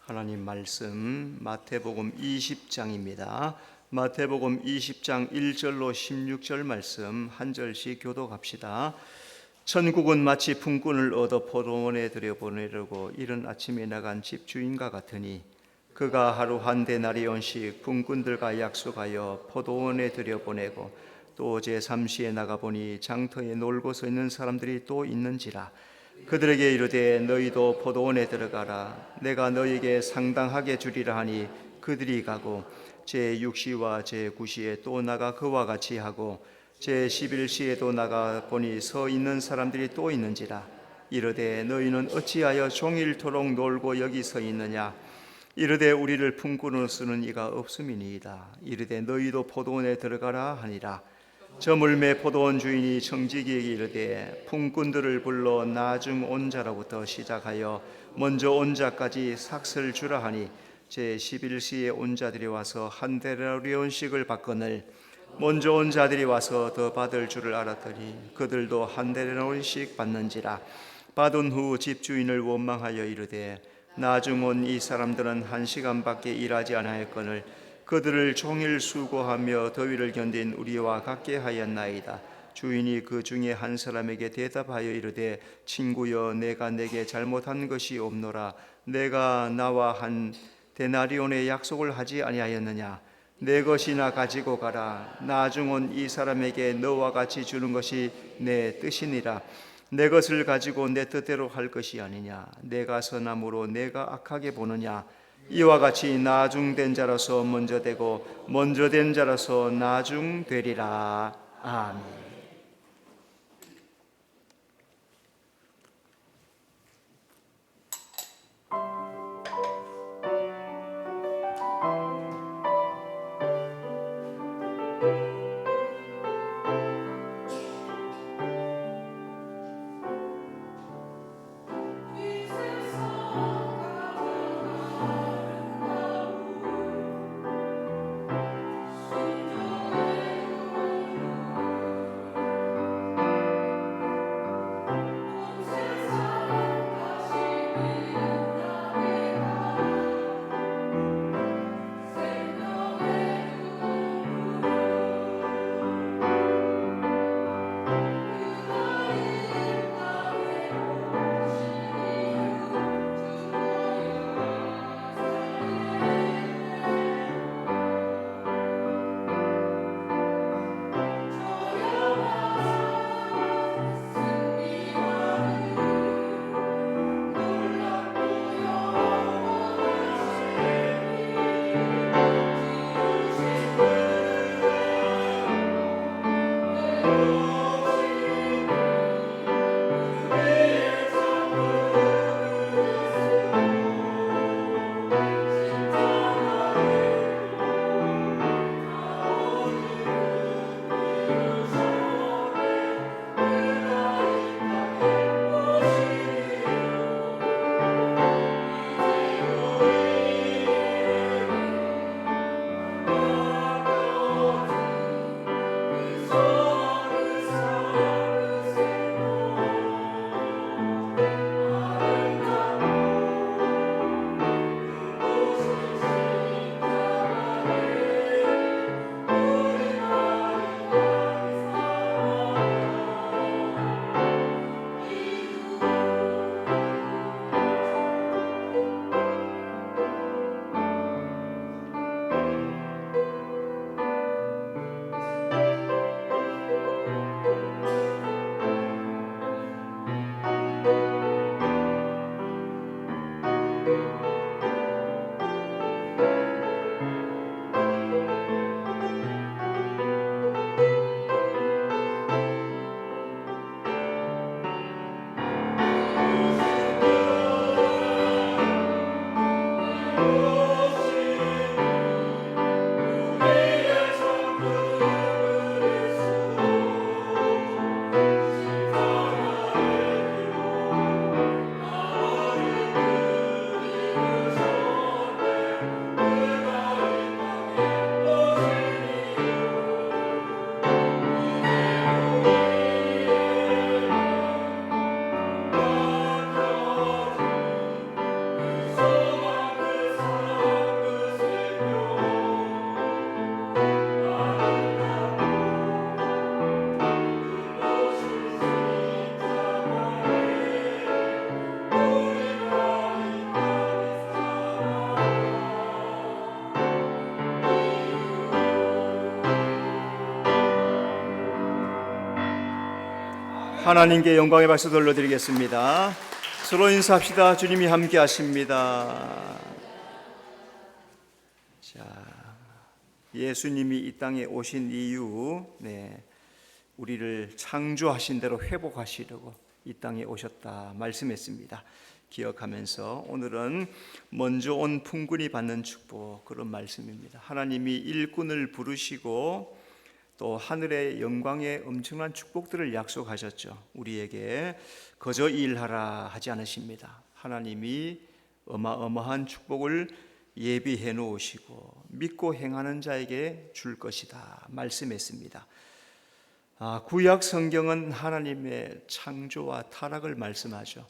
하나님 말씀 마태복음 20장입니다. 마태복음 20장 1절로 16절 말씀 한 절씩 교독합시다. 천국은 마치 품꾼을 얻어 포도원에 들여보내려고 이른 아침에 나간 집주인과 같으니 그가 하루 한 데나리온씩 품꾼들과 약속하여 포도원에 들여보내고 또 제3시에 나가보니 장터에 놀고 서 있는 사람들이 또 있는지라. 그들에게 이르되 너희도 포도원에 들어가라. 내가 너희에게 상당하게 주리라 하니 그들이 가고 제6시와 제9시에 또 나가 그와 같이 하고 제11시에도 나가 보니 서 있는 사람들이 또 있는지라. 이르되 너희는 어찌하여 종일토록 놀고 여기 서 있느냐. 이르되 우리를 품꾼으로 쓰는 이가 없음이니이다. 이르되 너희도 포도원에 들어가라 하니라. 저 물매 포도원 주인이 청지기에게 이르되 품꾼들을 불러 나중 온 자로부터 시작하여 먼저 온 자까지 삭슬 주라 하니 제11시에 온 자들이 와서 한 데나리온씩을 받거늘 먼저 온 자들이 와서 더 받을 줄을 알았더니 그들도 한 데나리온씩 받는지라. 받은 후 집주인을 원망하여 이르되 나중 온 이 사람들은 1시간밖에 일하지 아니하였거늘 그들을 종일 수고하며 더위를 견딘 우리와 같게 하였나이다. 주인이 그 중에 한 사람에게 대답하여 이르되 친구여, 내가 내게 잘못한 것이 없노라. 내가 나와 한 데나리온의 약속을 하지 아니하였느냐. 내 것이나 가지고 가라. 나중 온 이 사람에게 너와 같이 주는 것이 내 뜻이니라. 내 것을 가지고 내 뜻대로 할 것이 아니냐. 내가 선함으로 내가 악하게 보느냐. 이와 같이 나중된 자로서 먼저 되고 먼저 된 자로서 나중되리라. 아멘. 하나님께 영광의 박수 돌려드리겠습니다. 서로 인사합시다. 주님이 함께 하십니다. 자, 예수님이 이 땅에 오신 이유, 우리를 창조하신 대로 회복하시려고 이 땅에 오셨다 말씀했습니다. 기억하면서 오늘은 먼저 온 품꾼이 받는 축복, 그런 말씀입니다. 하나님이 일꾼을 부르시고 또 하늘의 영광의 엄청난 축복들을 약속하셨죠. 우리에게 거저 일하라 하지 않으십니다. 하나님이 어마어마한 축복을 예비해 놓으시고 믿고 행하는 자에게 줄 것이다 말씀했습니다. 구약 성경은 하나님의 창조와 타락을 말씀하죠.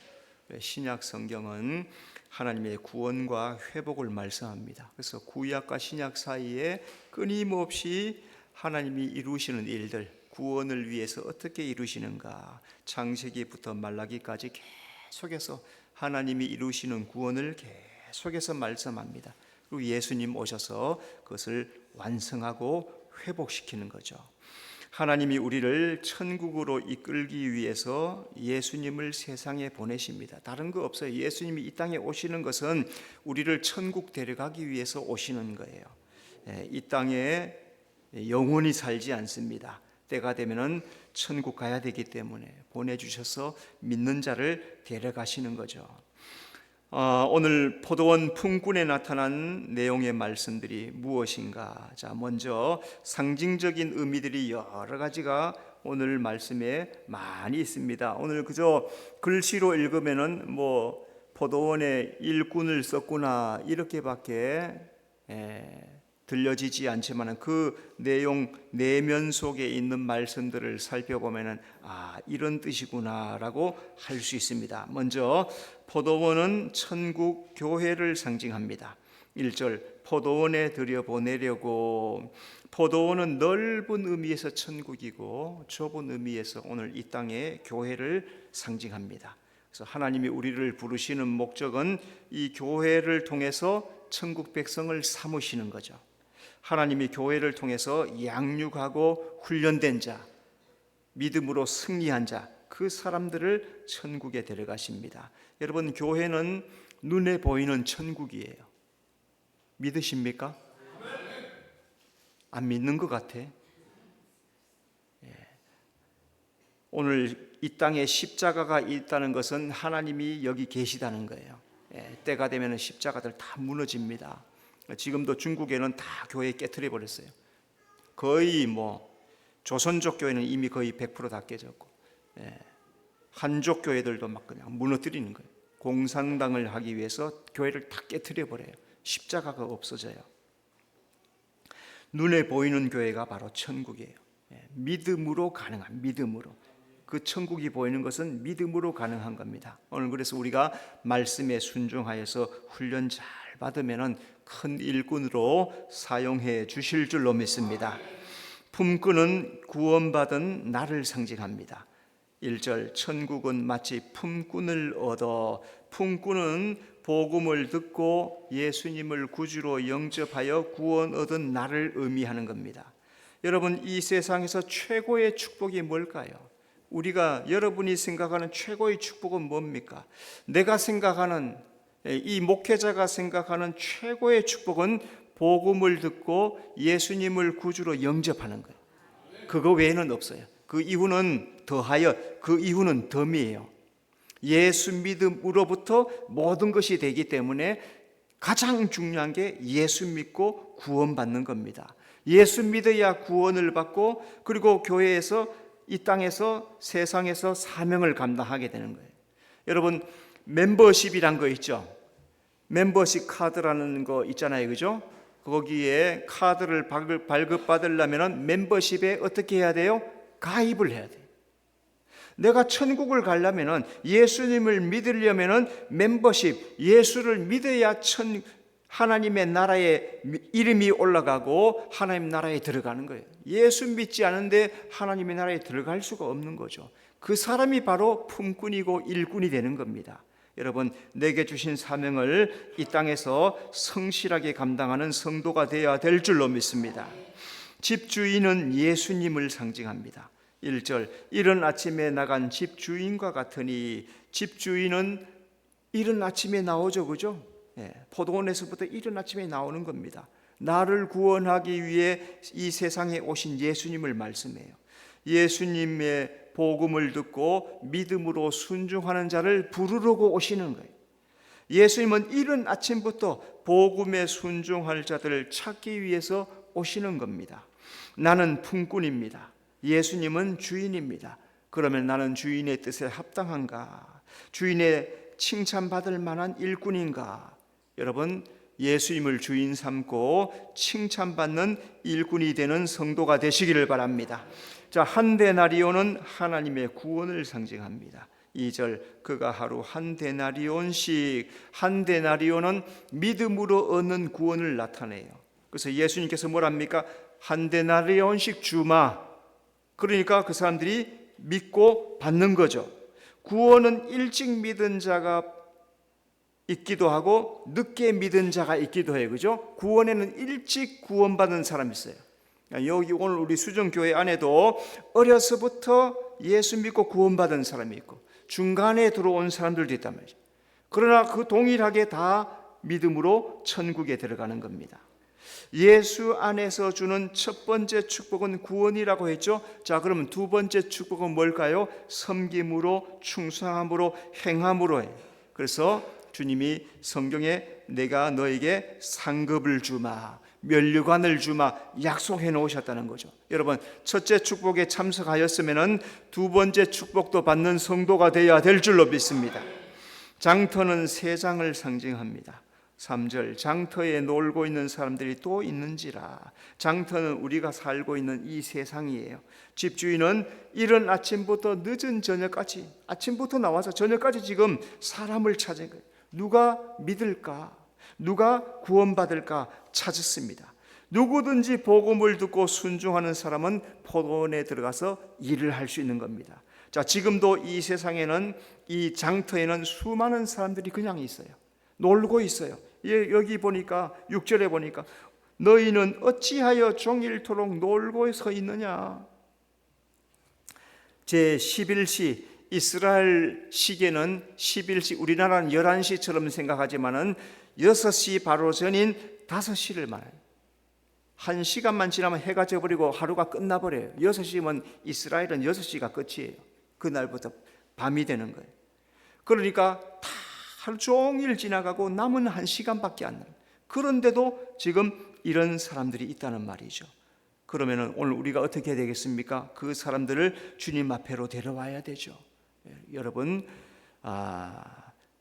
신약 성경은 하나님의 구원과 회복을 말씀합니다. 그래서 구약과 신약 사이에 끊임없이 하나님이 이루시는 일들, 구원을 위해서 어떻게 이루시는가, 창세기부터 말라기까지 계속해서 하나님이 이루시는 구원을 계속해서 말씀합니다. 그리고 예수님 오셔서 그것을 완성하고 회복시키는 거죠. 하나님이 우리를 천국으로 이끌기 위해서 예수님을 세상에 보내십니다. 다른 거 없어요. 예수님이 이 땅에 오시는 것은 우리를 천국 데려가기 위해서 오시는 거예요. 이 땅에 영원히 살지 않습니다. 때가 되면은 천국 가야 되기 때문에 보내주셔서 믿는 자를 데려가시는 거죠. 오늘 포도원 품꾼에 나타난 내용의 말씀들이 무엇인가? 자, 먼저 상징적인 의미들이 여러 가지가 오늘 말씀에 많이 있습니다. 오늘 그저 글씨로 읽으면은 포도원에 일꾼을 썼구나 이렇게밖에 들려지지 않지만 그 내용 내면 속에 있는 말씀들을 살펴보면 이런 뜻이구나라고 할 수 있습니다. 먼저 포도원은 천국 교회를 상징합니다. 1절 포도원에 들여보내려고. 포도원은 넓은 의미에서 천국이고 좁은 의미에서 오늘 이 땅의 교회를 상징합니다. 그래서 하나님이 우리를 부르시는 목적은 이 교회를 통해서 천국 백성을 삼으시는 거죠. 하나님이 교회를 통해서 양육하고 훈련된 자, 믿음으로 승리한 자, 그 사람들을 천국에 데려가십니다. 여러분, 교회는 눈에 보이는 천국이에요. 믿으십니까? 안 믿는 것 같아. 오늘 이 땅에 십자가가 있다는 것은 하나님이 여기 계시다는 거예요. 때가 되면 십자가들 다 무너집니다. 지금도 중국에는 다 교회 깨트려 버렸어요. 거의 조선족 교회는 이미 거의 100% 다 깨졌고, 한족 교회들도 막 그냥 무너뜨리는 거예요. 공산당을 하기 위해서 교회를 다 깨트려 버려요. 십자가가 없어져요. 눈에 보이는 교회가 바로 천국이에요. 믿음으로 가능한, 믿음으로. 그 천국이 보이는 것은 믿음으로 가능한 겁니다. 오늘 그래서 우리가 말씀에 순종하여서 훈련 잘 받으면은 큰 일꾼으로 사용해 주실 줄로 믿습니다. 품꾼은 구원받은 나를 상징합니다. 1절 천국은 마치 품꾼을 얻어. 품꾼은 복음을 듣고 예수님을 구주로 영접하여 구원 얻은 나를 의미하는 겁니다. 여러분, 이 세상에서 최고의 축복이 뭘까요? 여러분이 생각하는 최고의 축복은 뭡니까? 내가 생각하는, 이 목회자가 생각하는 최고의 축복은 복음을 듣고 예수님을 구주로 영접하는 거예요. 그거 외에는 없어요. 그 이후는 더하여, 그 이후는 덤이에요. 예수 믿음으로부터 모든 것이 되기 때문에 가장 중요한 게 예수 믿고 구원받는 겁니다. 예수 믿어야 구원을 받고, 그리고 교회에서, 이 땅에서, 세상에서 사명을 감당하게 되는 거예요. 여러분, 멤버십이란 거 있죠? 멤버십 카드라는 거 있잖아요, 그죠? 거기에 카드를 발급받으려면 멤버십에 어떻게 해야 돼요? 가입을 해야 돼요. 내가 천국을 가려면, 예수님을 믿으려면 멤버십, 예수를 믿어야 하나님의 나라에 이름이 올라가고 하나님 나라에 들어가는 거예요. 예수 믿지 않은데 하나님의 나라에 들어갈 수가 없는 거죠. 그 사람이 바로 품꾼이고 일꾼이 되는 겁니다. 여러분, 내게 주신 사명을 이 땅에서 성실하게 감당하는 성도가 되어야 될 줄로 믿습니다. 집주인은 예수님을 상징합니다. 1절 이른 아침에 나간 집주인과 같으니 집주인은 이른 아침에 나오죠, 그죠? 포도원에서부터 이른 아침에 나오는 겁니다. 나를 구원하기 위해 이 세상에 오신 예수님을 말씀해요. 예수님의 복음을 듣고 믿음으로 순종하는 자를 부르려고 오시는 거예요. 예수님은 이른 아침부터 복음에 순종할 자들을 찾기 위해서 오시는 겁니다. 나는 품꾼입니다. 예수님은 주인입니다. 그러면 나는 주인의 뜻에 합당한가? 주인의 칭찬받을 만한 일꾼인가? 여러분, 예수님을 주인 삼고 칭찬받는 일꾼이 되는 성도가 되시기를 바랍니다. 자, 한 데나리온은 하나님의 구원을 상징합니다. 2절 그가 하루 한 데나리온씩, 한 데나리온은 믿음으로 얻는 구원을 나타내요. 그래서 예수님께서 뭐랍니까? 한 데나리온씩 주마. 그러니까 그 사람들이 믿고 받는 거죠. 구원은 일찍 믿은 자가 있기도 하고 늦게 믿은 자가 있기도 해요. 그죠? 구원에는 일찍 구원받은 사람이 있어요. 여기 오늘 우리 수정교회 안에도 어려서부터 예수 믿고 구원받은 사람이 있고 중간에 들어온 사람들도 있단 말이죠. 그러나 그 동일하게 다 믿음으로 천국에 들어가는 겁니다. 예수 안에서 주는 첫 번째 축복은 구원이라고 했죠. 자, 그러면 두 번째 축복은 뭘까요? 섬김으로, 충성함으로, 행함으로 해요. 그래서 주님이 성경에 내가 너에게 상급을 주마, 면류관을 주마 약속해 놓으셨다는 거죠. 여러분, 첫째 축복에 참석하였으면 두 번째 축복도 받는 성도가 되어야 될 줄로 믿습니다. 장터는 세 장을 상징합니다. 3절 장터에 놀고 있는 사람들이 또 있는지라. 장터는 우리가 살고 있는 이 세상이에요. 집주인은 이른 아침부터 늦은 저녁까지, 아침부터 나와서 저녁까지 지금 사람을 찾은 거예요. 누가 믿을까? 누가 구원받을까 찾았습니다. 누구든지 복음을 듣고 순종하는 사람은 포도원에 들어가서 일을 할 수 있는 겁니다. 자, 지금도 이 세상에는, 이 장터에는 수많은 사람들이 그냥 있어요. 놀고 있어요. 여기 보니까 6절에 보니까 너희는 어찌하여 종일토록 놀고 서 있느냐. 제 11시 이스라엘 시계는 11시, 우리나라는 11시처럼 생각하지만은 6시 바로 전인 5시를 말해요. 1시간만 지나면 해가 져버리고 하루가 끝나버려요. 6시면 이스라엘은 6시가 끝이에요. 그날부터 밤이 되는 거예요. 그러니까 다 하루 종일 지나가고 남은 1시간밖에 안 나요. 그런데도 지금 이런 사람들이 있다는 말이죠. 그러면 오늘 우리가 어떻게 해야 되겠습니까? 그 사람들을 주님 앞에로 데려와야 되죠. 여러분,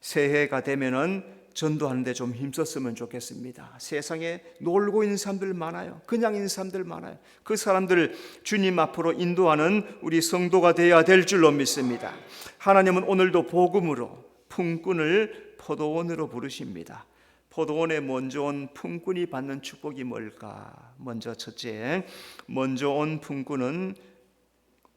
새해가 되면은 전도하는데 좀 힘썼으면 좋겠습니다. 세상에 놀고 있는 사람들 많아요. 그냥 있는 사람들 많아요. 그 사람들을 주님 앞으로 인도하는 우리 성도가 되어야 될 줄로 믿습니다. 하나님은 오늘도 복음으로 품꾼을 포도원으로 부르십니다. 포도원에 먼저 온 품꾼이 받는 축복이 뭘까? 먼저 첫째, 먼저 온 품꾼은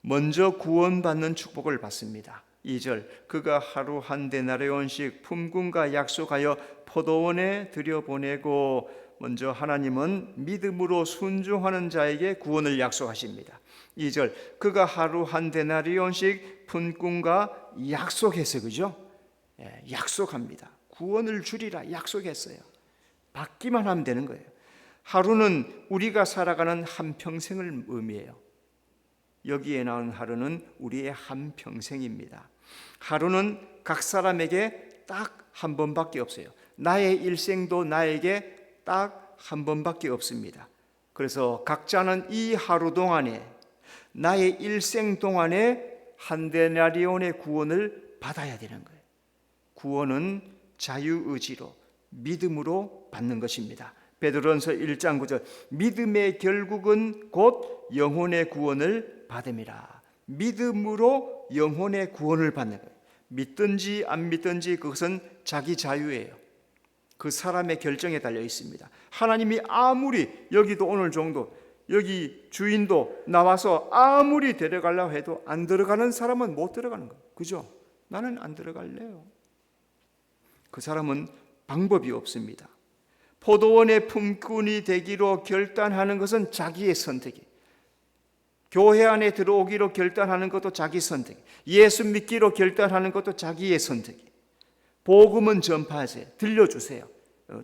먼저 구원받는 축복을 받습니다. 2절 그가 하루 한 데나리온씩 품꾼과 약속하여 포도원에 들여보내고, 먼저 하나님은 믿음으로 순종하는 자에게 구원을 약속하십니다. 2절 그가 하루 한 데나리온씩 품꾼과 약속했어요. 그죠? 약속합니다. 구원을 주리라 약속했어요. 받기만 하면 되는 거예요. 하루는 우리가 살아가는 한평생을 의미해요. 여기에 나온 하루는 우리의 한평생입니다. 하루는 각 사람에게 딱 한 번밖에 없어요. 나의 일생도 나에게 딱 한 번밖에 없습니다. 그래서 각자는 이 하루 동안에, 나의 일생 동안에 한 데나리온의 구원을 받아야 되는 거예요. 구원은 자유의지로, 믿음으로 받는 것입니다. 베드로전서 1장 9절 믿음의 결국은 곧 영혼의 구원을 받음이라. 믿음으로 영혼의 구원을 받는 거예요. 믿든지 안 믿든지 그것은 자기 자유예요. 그 사람의 결정에 달려 있습니다. 하나님이 아무리, 여기도 오늘 정도 여기 주인도 나와서 아무리 데려가려고 해도 안 들어가는 사람은 못 들어가는 거예요. 그죠? 나는 안 들어갈래요. 그 사람은 방법이 없습니다. 포도원의 품꾼이 되기로 결단하는 것은 자기의 선택이에요. 교회 안에 들어오기로 결단하는 것도 자기 선택, 예수 믿기로 결단하는 것도 자기의 선택. 복음은 전파하세요. 들려주세요.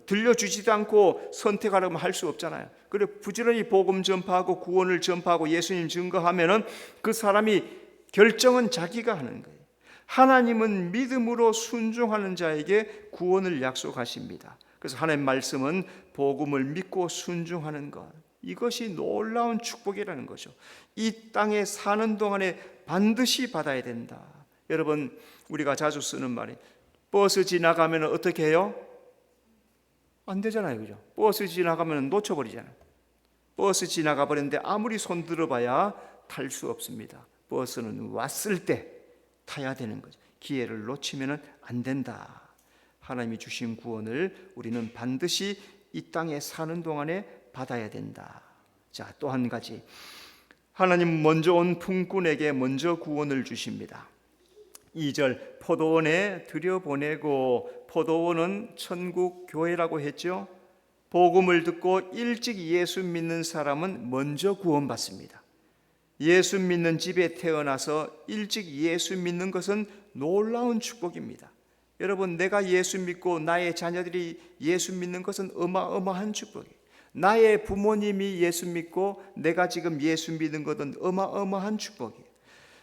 들려주지도 않고 선택하려면 할 수 없잖아요. 그래 부지런히 복음 전파하고 구원을 전파하고 예수님 증거하면은 그 사람이 결정은 자기가 하는 거예요. 하나님은 믿음으로 순종하는 자에게 구원을 약속하십니다. 그래서 하나님 말씀은 복음을 믿고 순종하는 것, 이것이 놀라운 축복이라는 거죠. 이 땅에 사는 동안에 반드시 받아야 된다. 여러분, 우리가 자주 쓰는 말이 버스 지나가면 어떻게 해요? 안 되잖아요, 그죠? 버스 지나가면 놓쳐버리잖아요. 버스 지나가 버렸는데 아무리 손 들어봐야 탈 수 없습니다. 버스는 왔을 때 타야 되는 거죠. 기회를 놓치면 안 된다. 하나님이 주신 구원을 우리는 반드시 이 땅에 사는 동안에 받아야 된다. 자, 또 한 가지, 하나님 먼저 온 품꾼에게 먼저 구원을 주십니다. 2절, 포도원에 들여보내고, 포도원은 천국 교회라고 했죠. 복음을 듣고 일찍 예수 믿는 사람은 먼저 구원받습니다. 예수 믿는 집에 태어나서 일찍 예수 믿는 것은 놀라운 축복입니다. 여러분, 내가 예수 믿고 나의 자녀들이 예수 믿는 것은 어마어마한 축복이에요. 나의 부모님이 예수 믿고 내가 지금 예수 믿는 것은 어마어마한 축복이에요.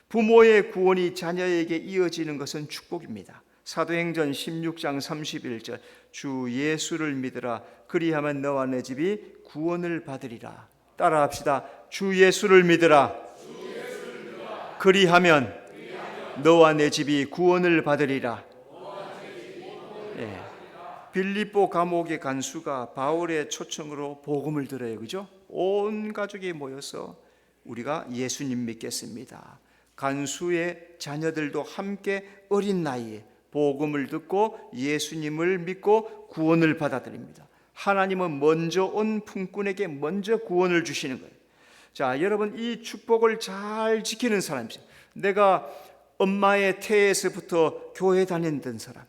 부모의 구원이 자녀에게 이어지는 것은 축복입니다. 사도행전 16장 31절, 주 예수를 믿으라. 그리하면 너와 내 집이 구원을 받으리라. 따라합시다. 주 예수를 믿으라. 그리하면 너와 내 집이 구원을 받으리라. 빌립보 감옥의 간수가 바울의 초청으로 복음을 들어요, 그죠? 온 가족이 모여서 우리가 예수님 믿겠습니다. 간수의 자녀들도 함께 어린 나이에 복음을 듣고 예수님을 믿고 구원을 받아들입니다. 하나님은 먼저 온 품꾼에게 먼저 구원을 주시는 거예요. 자, 여러분, 이 축복을 잘 지키는 사람이죠. 내가 엄마의 태에서부터 교회 다니던 사람,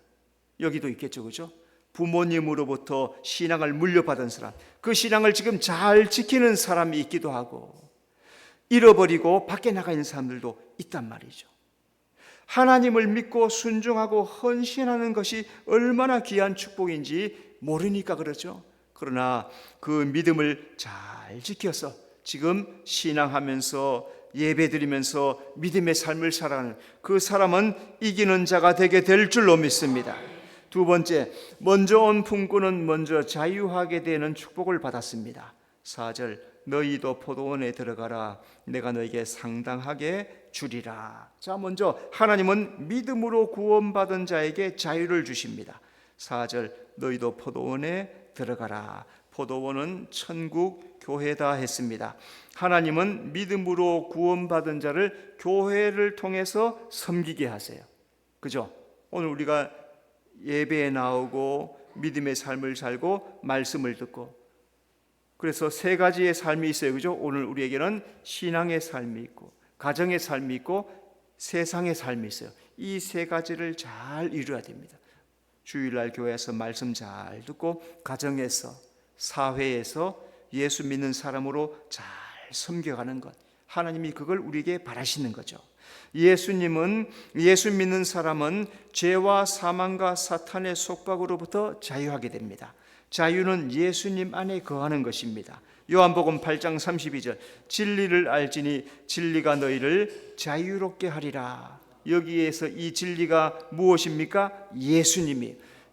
여기도 있겠죠, 그죠? 부모님으로부터 신앙을 물려받은 사람, 그 신앙을 지금 잘 지키는 사람이 있기도 하고, 잃어버리고 밖에 나가 있는 사람들도 있단 말이죠. 하나님을 믿고 순종하고 헌신하는 것이 얼마나 귀한 축복인지 모르니까 그렇죠. 그러나 그 믿음을 잘 지켜서 지금 신앙하면서 예배드리면서 믿음의 삶을 살아가는 그 사람은 이기는 자가 되게 될 줄로 믿습니다. 두 번째, 먼저 온 품꾼은 먼저 자유하게 되는 축복을 받았습니다. 4절, 너희도 포도원에 들어가라. 내가 너에게 상당하게 주리라. 자, 먼저 하나님은 믿음으로 구원받은 자에게 자유를 주십니다. 4절, 너희도 포도원에 들어가라. 포도원은 천국 교회다 했습니다. 하나님은 믿음으로 구원받은 자를 교회를 통해서 섬기게 하세요. 그죠? 오늘 우리가 예배에 나오고 믿음의 삶을 살고 말씀을 듣고, 그래서 세 가지의 삶이 있어요, 그죠? 오늘 우리에게는 신앙의 삶이 있고 가정의 삶이 있고 세상의 삶이 있어요. 이 세 가지를 잘 이루어야 됩니다. 주일날 교회에서 말씀 잘 듣고 가정에서 사회에서 예수 믿는 사람으로 잘 섬겨가는 것, 하나님이 그걸 우리에게 바라시는 거죠. 예수님은, 예수 믿는 사람은 죄와 사망과 사탄의 속박으로부터 자유하게 됩니다. 자유는 예수님 안에 거하는 것입니다. 요한복음 8장 32절, 진리를 알지니 진리가 너희를 자유롭게 하리라. 여기에서 이 진리가 무엇입니까?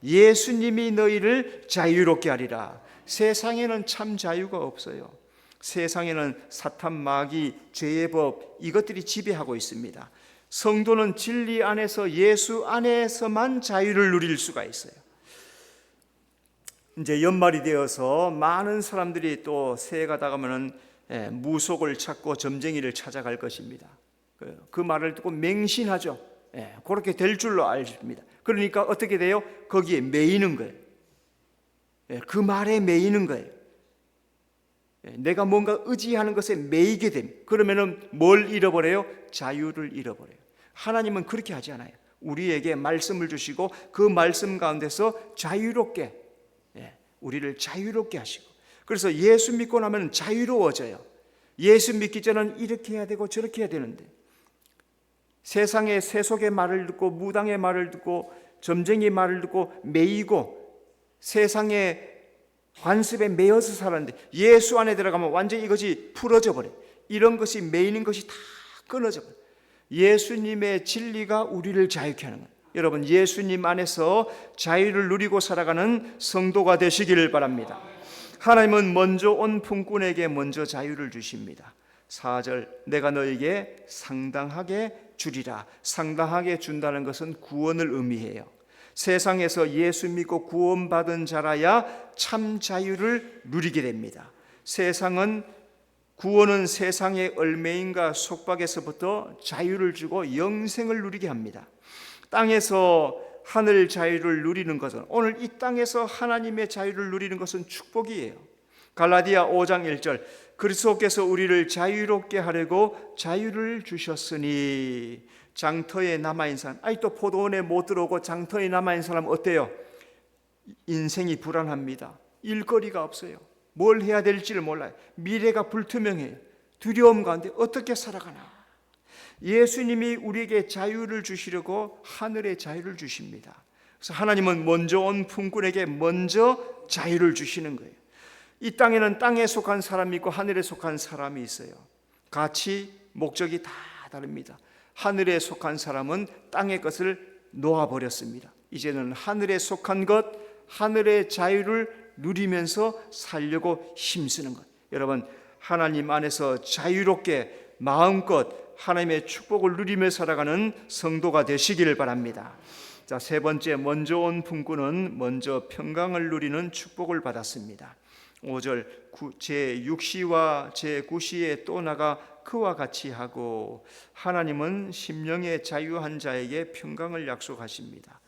예수님이 너희를 자유롭게 하리라. 세상에는 참 자유가 없어요. 세상에는 사탄, 마귀, 죄의 법, 이것들이 지배하고 있습니다. 성도는 진리 안에서, 예수 안에서만 자유를 누릴 수가 있어요. 이제 연말이 되어서 많은 사람들이 또 새해가 다가오면 무속을 찾고 점쟁이를 찾아갈 것입니다. 그 말을 듣고 맹신하죠. 그렇게 될 줄로 알습니다. 그러니까 어떻게 돼요? 거기에 매이는 거예요. 그 말에 매이는 거예요. 내가 뭔가 의지하는 것에 매이게 됩니다. 그러면은 뭘 잃어버려요? 자유를 잃어버려요. 하나님은 그렇게 하지 않아요. 우리에게 말씀을 주시고 그 말씀 가운데서 자유롭게, 우리를 자유롭게 하시고, 그래서 예수 믿고 나면 자유로워져요. 예수 믿기 전에는 이렇게 해야 되고 저렇게 해야 되는데, 세상의 세속의 말을 듣고 무당의 말을 듣고 점쟁이 말을 듣고 매이고 세상의 관습에 매여서 살았는데, 예수 안에 들어가면 완전히 이것이 풀어져 버려요. 이런 것이 매이는 것이 다 끊어져 버려요. 예수님의 진리가 우리를 자유케 하는 거예요. 여러분, 예수님 안에서 자유를 누리고 살아가는 성도가 되시기를 바랍니다. 하나님은 먼저 온 품꾼에게 먼저 자유를 주십니다. 4절, 내가 너에게 상당하게 주리라. 상당하게 준다는 것은 구원을 의미해요. 세상에서 예수 믿고 구원받은 자라야 참 자유를 누리게 됩니다. 구원은 세상의 얼매임과 속박에서부터 자유를 주고 영생을 누리게 합니다. 땅에서 하늘 자유를 누리는 것은, 오늘 이 땅에서 하나님의 자유를 누리는 것은 축복이에요. 갈라디아 5장 1절, 그리스도께서 우리를 자유롭게 하려고 자유를 주셨으니. 장터에 남아있는 사람, 아직도 포도원에 못 들어오고 장터에 남아있는 사람 어때요? 인생이 불안합니다. 일거리가 없어요. 뭘 해야 될지를 몰라요. 미래가 불투명해요. 두려움 가운데 어떻게 살아가나. 예수님이 우리에게 자유를 주시려고 하늘의 자유를 주십니다. 그래서 하나님은 먼저 온 품꾼에게 먼저 자유를 주시는 거예요. 이 땅에는 땅에 속한 사람이 있고 하늘에 속한 사람이 있어요. 가치, 목적이 다 다릅니다. 하늘에 속한 사람은 땅의 것을 놓아버렸습니다. 이제는 하늘에 속한 것, 하늘의 자유를 누리면서 살려고 힘쓰는 것. 여러분, 하나님 안에서 자유롭게 마음껏 하나님의 축복을 누리며 살아가는 성도가 되시기를 바랍니다. 자, 세 번째, 먼저 온 품꾼은 먼저 평강을 누리는 축복을 받았습니다. 5절, 제6시와 제9시에 또 나가 그와 같이 하고. 하나님은 심령의 자유한 자에게 평강을 약속하십니다.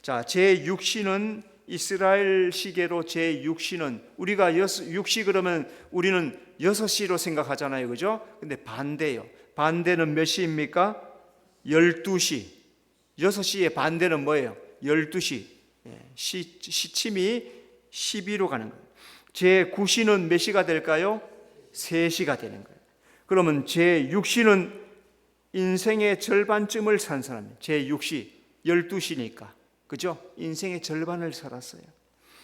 자, 제6시는 이스라엘 시계로 제6시는, 우리가 6시 그러면 우리는 6시로 생각하잖아요, 그죠? 근데 반대예요. 반대는 몇 시입니까? 12시. 6시의 반대는 뭐예요? 12시. 시침이 12로 가는 거예요. 제9시는 몇 시가 될까요? 3시가 되는 거예요. 그러면 제6시는 인생의 절반쯤을 산 사람이에요. 제6시, 12시니까. 그죠? 인생의 절반을 살았어요.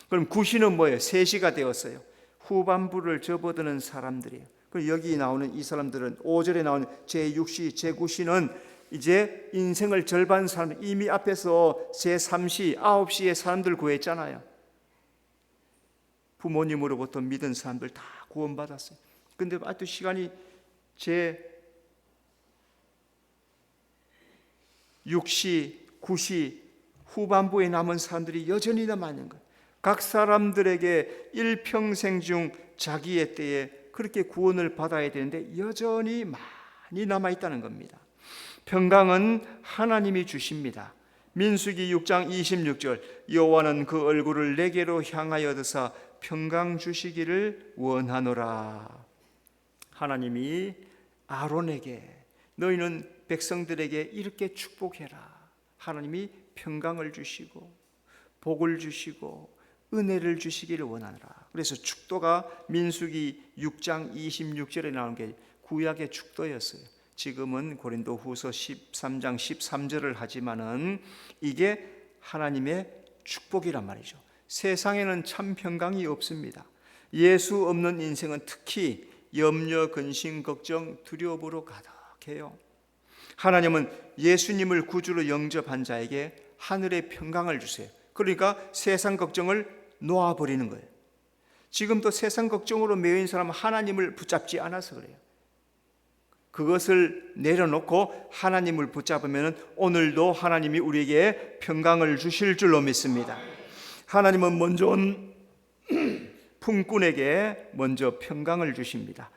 그럼 9시는 뭐예요? 3시가 되었어요. 후반부를 접어드는 사람들이에요. 그리고 여기 나오는 이 사람들은, 5절에 나오는 제6시, 제9시는 이제 인생을 절반 사람, 이미 앞에서 제3시, 9시에 사람들 구했잖아요. 부모님으로부터 믿은 사람들 다 구원받았어요. 근데 아직도 시간이 제6시, 9시 후반부에 남은 사람들이 여전히 남아있는 거예요. 각 사람들에게 일평생 중 자기의 때에 그렇게 구원을 받아야 되는데 여전히 많이 남아있다는 겁니다. 평강은 하나님이 주십니다. 민수기 6장 26절, 여호와는 그 얼굴을 내게로 향하여 드사 평강 주시기를 원하노라. 하나님이 아론에게, 너희는 백성들에게 이렇게 축복해라. 하나님이 평강을 주시고 복을 주시고 은혜를 주시기를 원하노라. 그래서 축도가 민수기 6장 26절에 나오는 게 구약의 축도였어요. 지금은 고린도후서 13장 13절을 하지만은 이게 하나님의 축복이란 말이죠. 세상에는 참 평강이 없습니다. 예수 없는 인생은 특히 염려, 근심, 걱정, 두려움으로 가득해요. 하나님은 예수님을 구주로 영접한 자에게 하늘의 평강을 주세요. 그러니까 세상 걱정을 놓아버리는 거예요. 지금도 세상 걱정으로 매여있는 사람은 하나님을 붙잡지 않아서 그래요. 그것을 내려놓고 하나님을 붙잡으면 오늘도 하나님이 우리에게 평강을 주실 줄로 믿습니다. 하나님은 먼저 온 품꾼에게 먼저 평강을 주십니다.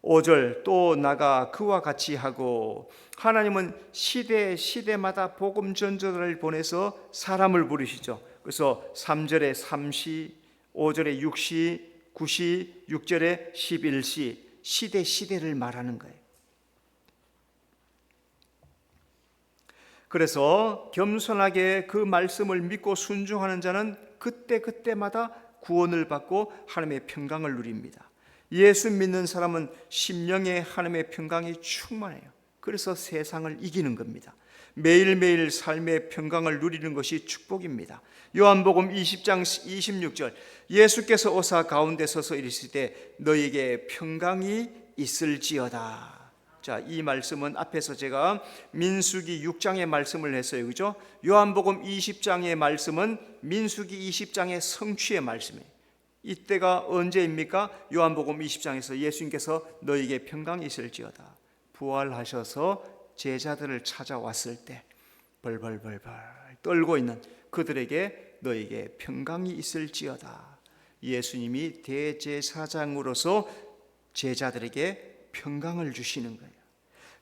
5절, 또 나가 그와 같이 하고. 하나님은 시대마다 복음 전도자를 보내서 사람을 부르시죠. 그래서 3절에 3시, 5절에 6시, 9시, 6절에 11시, 시대를 말하는 거예요. 그래서 겸손하게 그 말씀을 믿고 순종하는 자는 그때마다 구원을 받고 하나님의 평강을 누립니다. 예수 믿는 사람은 심령에 하나님의 평강이 충만해요. 그래서 세상을 이기는 겁니다. 매일매일 삶의 평강을 누리는 것이 축복입니다. 요한복음 20장 26절, 예수께서 오사 가운데 서서 이르시되 너희에게 평강이 있을지어다. 자, 이 말씀은 앞에서 제가 민수기 6장의 말씀을 했어요. 그죠? 요한복음 20장의 말씀은 민수기 20장의 성취의 말씀이에요. 이때가 언제입니까? 요한복음 20장에서 예수님께서 너희에게 평강이 있을지어다. 부활하셔서 제자들을 찾아왔을 때 벌벌벌벌 떨고 있는 그들에게 너희에게 평강이 있을지어다. 예수님이 대제사장으로서 제자들에게 평강을 주시는 거예요.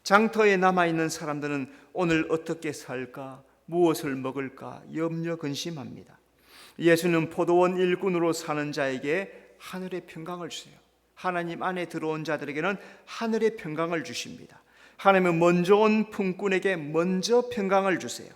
장터에 남아있는 사람들은 오늘 어떻게 살까, 무엇을 먹을까 염려 근심합니다. 예수는 포도원 일꾼으로 사는 자에게 하늘의 평강을 주세요. 하나님 안에 들어온 자들에게는 하늘의 평강을 주십니다. 하나님은 먼저 온 품꾼에게 먼저 평강을 주세요.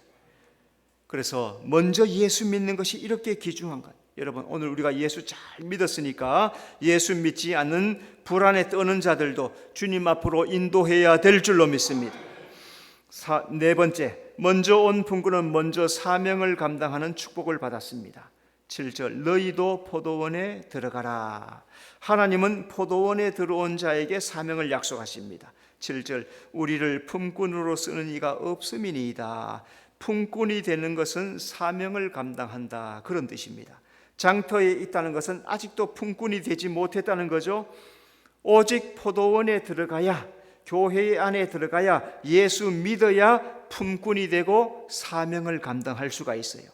그래서 먼저 예수 믿는 것이 이렇게 귀중한 것. 여러분, 오늘 우리가 예수 잘 믿었으니까 예수 믿지 않는 불안에 떠는 자들도 주님 앞으로 인도해야 될 줄로 믿습니다. 네 번째, 먼저 온 품꾼은 먼저 사명을 감당하는 축복을 받았습니다. 7절, 너희도 포도원에 들어가라. 하나님은 포도원에 들어온 자에게 사명을 약속하십니다. 7절, 우리를 품꾼으로 쓰는 이가 없음이니이다. 품꾼이 되는 것은 사명을 감당한다, 그런 뜻입니다. 장터에 있다는 것은 아직도 품꾼이 되지 못했다는 거죠. 오직 포도원에 들어가야, 교회 안에 들어가야, 예수 믿어야 품꾼이 되고 사명을 감당할 수가 있어요.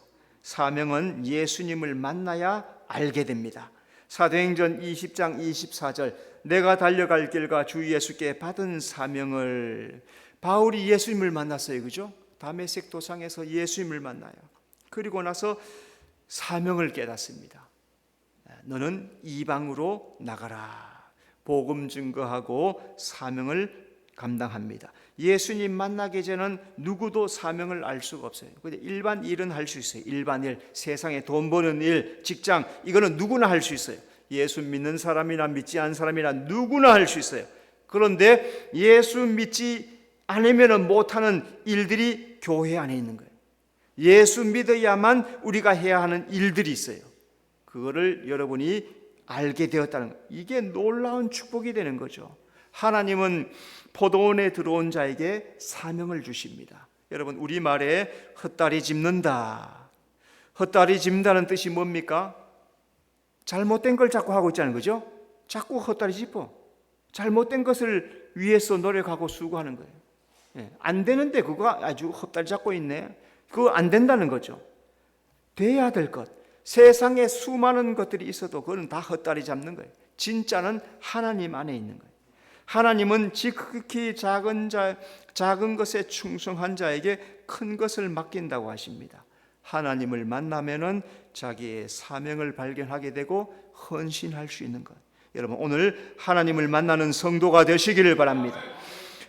사명은 예수님을 만나야 알게 됩니다. 사도행전 20장 24절, 내가 달려갈 길과 주 예수께 받은 사명을. 바울이 예수님을 만났어요. 그죠? 다메섹 도상에서 예수님을 만나요. 그리고 나서 사명을 깨닫습니다. 너는 이방으로 나가라. 복음 증거하고 사명을 감당합니다. 예수님 만나기 전에는 누구도 사명을 알 수가 없어요. 근데 일반 일은 할 수 있어요. 일반 일, 세상에 돈 버는 일, 직장, 이거는 누구나 할 수 있어요. 예수 믿는 사람이나 믿지 않은 사람이나 누구나 할 수 있어요. 그런데 예수 믿지 않으면 못하는 일들이 교회 안에 있는 거예요. 예수 믿어야만 우리가 해야 하는 일들이 있어요. 그거를 여러분이 알게 되었다는 거예요. 이게 놀라운 축복이 되는 거죠. 하나님은 포도원에 들어온 자에게 사명을 주십니다. 여러분, 우리말에 헛다리 짚는다. 헛다리 짚는다는 뜻이 뭡니까? 잘못된 걸 자꾸 하고 있자는 거죠. 자꾸 헛다리 짚어. 잘못된 것을 위해서 노력하고 수고하는 거예요. 안 되는데 그거 아주 헛다리 잡고 있네. 그거 안 된다는 거죠. 돼야 될 것, 세상에 수많은 것들이 있어도 그거는 다 헛다리 잡는 거예요. 진짜는 하나님 안에 있는 거예요. 하나님은 지극히 작은 것에 충성한 자에게 큰 것을 맡긴다고 하십니다. 하나님을 만나면은 자기의 사명을 발견하게 되고 헌신할 수 있는 것. 여러분, 오늘 하나님을 만나는 성도가 되시기를 바랍니다.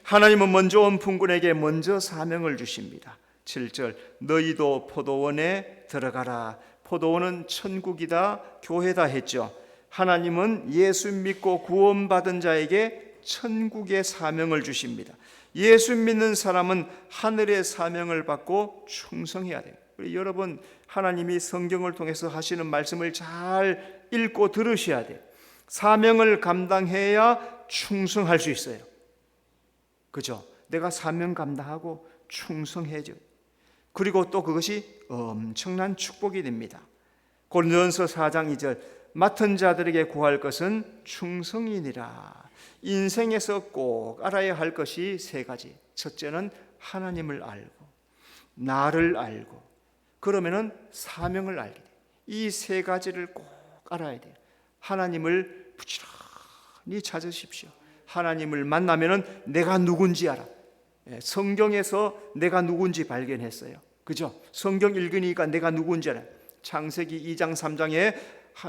하나님은 먼저 온 품꾼에게 먼저 사명을 주십니다. 7절, 너희도 포도원에 들어가라. 포도원은 천국이다, 교회다 했죠. 하나님은 예수 믿고 구원받은 자에게 천국의 사명을 주십니다. 예수 믿는 사람은 하늘의 사명을 받고 충성해야 돼요. 여러분, 하나님이 성경을 통해서 하시는 말씀을 잘 읽고 들으셔야 돼요. 사명을 감당해야 충성할 수 있어요. 그죠? 내가 사명 감당하고 충성해져. 그리고 또 그것이 엄청난 축복이 됩니다. 고린도전서 4장 2절, 맡은 자들에게 구할 것은 충성이니라. 인생에서 꼭 알아야 할 것이 세 가지. 첫째는 하나님을 알고, 나를 알고, 그러면은 사명을 알게 돼요. 이 세 가지를 꼭 알아야 돼요. 하나님을 부지런히 찾으십시오. 하나님을 만나면은 내가 누군지 알아. 성경에서 내가 누군지 발견했어요. 그죠? 성경 읽으니까 내가 누군지 알아요. 창세기 2장 3장에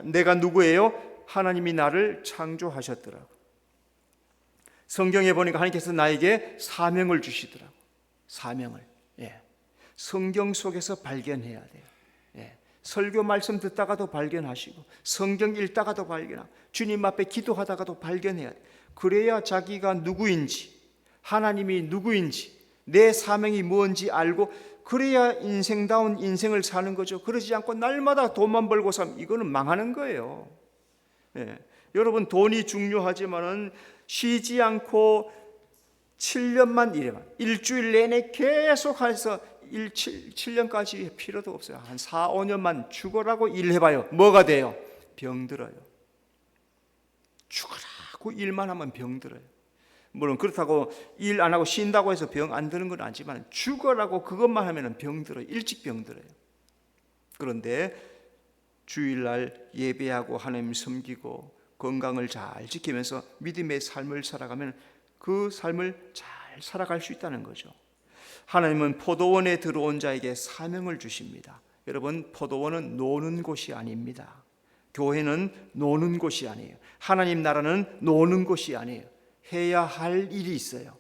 내가 누구예요? 하나님이 나를 창조하셨더라고. 성경에 보니까 하나님께서 나에게 사명을 주시더라고. 사명을. 성경 속에서 발견해야 돼요. 설교 말씀 듣다가도 발견하시고 성경 읽다가도 발견하고 주님 앞에 기도하다가도 발견해야 돼. 그래야 자기가 누구인지, 하나님이 누구인지, 내 사명이 뭔지 알고 그래야 인생다운 인생을 사는 거죠. 그러지 않고 날마다 돈만 벌고 살면 이거는 망하는 거예요. 여러분, 돈이 중요하지만은 쉬지 않고 7년만 일해봐. 일주일 내내 계속 해서 7년까지 필요도 없어요. 한 4, 5년만 죽어라고 일해봐요. 뭐가 돼요? 병들어요. 죽어라고 일만 하면 병들어요. 물론 그렇다고 일 안 하고 쉰다고 해서 병 안 드는 건 아니지만 죽어라고 그것만 하면 병들어요. 일찍 병들어요. 그런데 주일날 예배하고 하나님 섬기고 건강을 잘 지키면서 믿음의 삶을 살아가면 그 삶을 잘 살아갈 수 있다는 거죠. 하나님은 포도원에 들어온 자에게 사명을 주십니다. 여러분, 포도원은 노는 곳이 아닙니다. 교회는 노는 곳이 아니에요. 하나님 나라는 노는 곳이 아니에요. 해야 할 일이 있어요.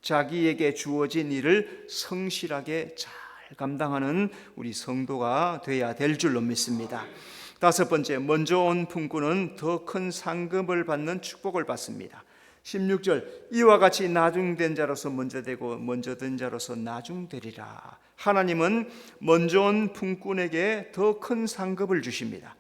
자기에게 주어진 일을 성실하게 잘 감당하는 우리 성도가 되어야 될 줄로 믿습니다. 다섯 번째, 먼저 온 품꾼은 더 큰 상급을 받는 축복을 받습니다. 16절, 이와 같이 나중된 자로서 먼저 되고 먼저 된 자로서 나중되리라. 하나님은 먼저 온 품꾼에게 더 큰 상급을 주십니다.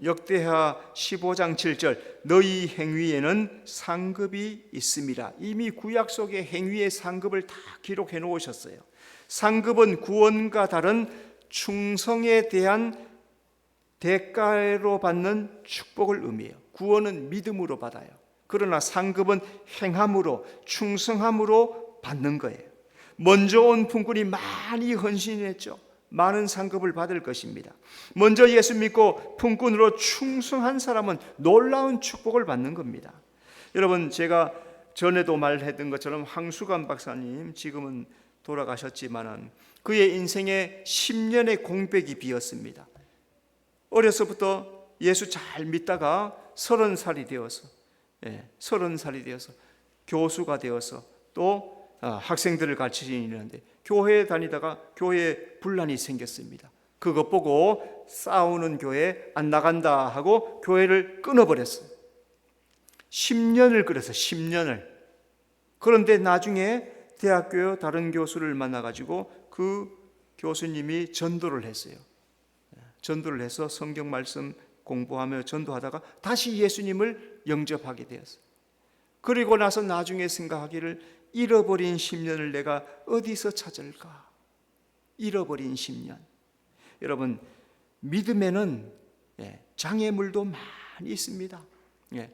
역대하 15장 7절, 너희 행위에는 상급이 있음이라. 이미 구약 속에 행위의 상급을 다 기록해 놓으셨어요. 상급은 구원과 다른 충성에 대한 대가로 받는 축복을 의미해요. 구원은 믿음으로 받아요. 그러나 상급은 행함으로, 충성함으로 받는 거예요. 먼저 온 품꾼이 많이 헌신했죠. 많은 상급을 받을 것입니다. 먼저 예수 믿고 품꾼으로 충성한 사람은 놀라운 축복을 받는 겁니다. 여러분, 제가 전에도 말했던 것처럼 황수관 박사님, 지금은 돌아가셨지만 그의 인생에 10년의 공백이 비었습니다. 어려서부터 예수 잘 믿다가 30살이 되어서 30살이 되어서 교수가 되어서 또 학생들을 가르치는 일인데 교회에 다니다가 교회에 분란이 생겼습니다. 그것 보고 싸우는 교회 안 나간다 하고 교회를 끊어버렸어요. 10년을 그래서 10년을. 그런데 나중에 대학교 다른 교수를 만나가지고 그 교수님이 전도를 했어요. 전도를 해서 성경 말씀 공부하며 전도하다가 다시 예수님을 영접하게 되었어요. 그리고 나서 나중에 생각하기를 잃어버린 10년을 내가 어디서 찾을까? 잃어버린 10년. 여러분, 믿음에는 장애물도 많이 있습니다.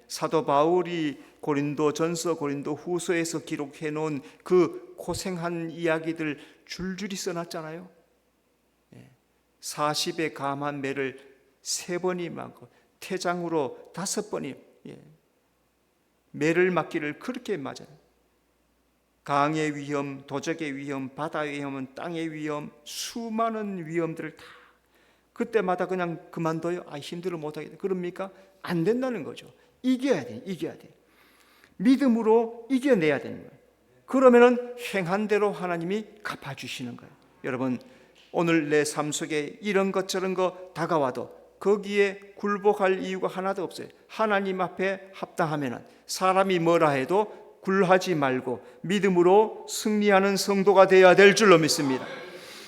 사도 바울이 고린도 전서, 고린도 후서에서 기록해 놓은 그 고생한 이야기들 줄줄이 써놨잖아요. 40에 감한 매를 3번이 맞고 태장으로 5번이 매를 맞기를 그렇게 맞아요. 강의 위험, 도적의 위험, 바다의 위험은 땅의 위험, 수많은 위험들을 다 그때마다 그냥 그만둬요. 힘들어 못하겠다. 그럽니까? 안 된다는 거죠. 이겨야 돼. 믿음으로 이겨내야 되는 거예요. 그러면은 행한 대로 하나님이 갚아주시는 거예요. 여러분, 오늘 내 삶 속에 이런 것 저런 거 다가와도 거기에 굴복할 이유가 하나도 없어요. 하나님 앞에 합당하면은 사람이 뭐라 해도 굴하지 말고 믿음으로 승리하는 성도가 되어야 될 줄로 믿습니다.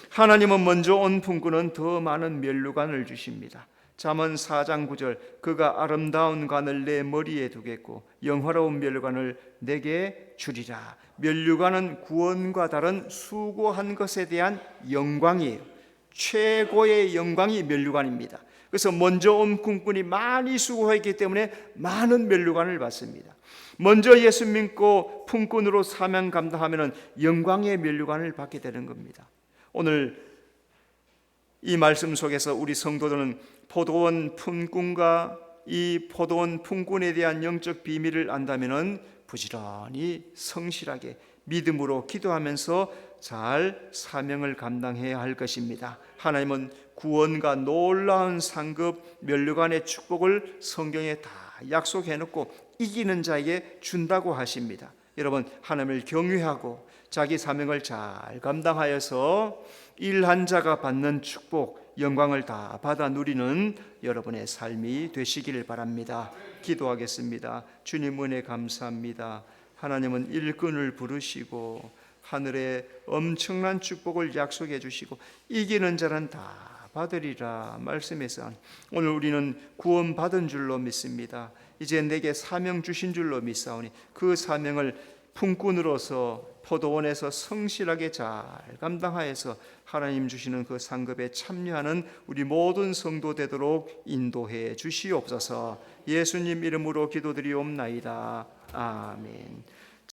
하나님은 먼저 온 품꾼은 더 많은 면류관을 주십니다. 잠언 4장 9절, 그가 아름다운 관을 내 머리에 두겠고 영화로운 면류관을 내게 주리라. 면류관은 구원과 다른 수고한 것에 대한 영광이에요. 최고의 영광이 면류관입니다. 그래서 먼저 온 품꾼이 많이 수고했기 때문에 많은 면류관을 받습니다. 먼저 예수 믿고 품꾼으로 사명 감당하면 영광의 면류관을 받게 되는 겁니다. 오늘 이 말씀 속에서 우리 성도들은 포도원 품꾼과 이 포도원 품꾼에 대한 영적 비밀을 안다면 부지런히 성실하게 믿음으로 기도하면서 잘 사명을 감당해야 할 것입니다. 하나님은 구원과 놀라운 상급 면류관의 축복을 성경에 다 약속해 놓고 이기는 자에게 준다고 하십니다. 여러분, 하나님을 경외하고 자기 사명을 잘 감당하여서 일한 자가 받는 축복, 영광을 다 받아 누리는 여러분의 삶이 되시기를 바랍니다. 기도하겠습니다. 주님 은혜 감사합니다. 하나님은 일꾼을 부르시고 하늘에 엄청난 축복을 약속해 주시고 이기는 자는 다 받으리라 말씀해서 오늘 우리는 구원받은 줄로 믿습니다. 이제 내게 사명 주신 줄로 믿사오니 그 사명을 품꾼으로서 포도원에서 성실하게 잘 감당하여서 하나님 주시는 그 상급에 참여하는 우리 모든 성도 되도록 인도해 주시옵소서. 예수님 이름으로 기도드리옵나이다. 아멘.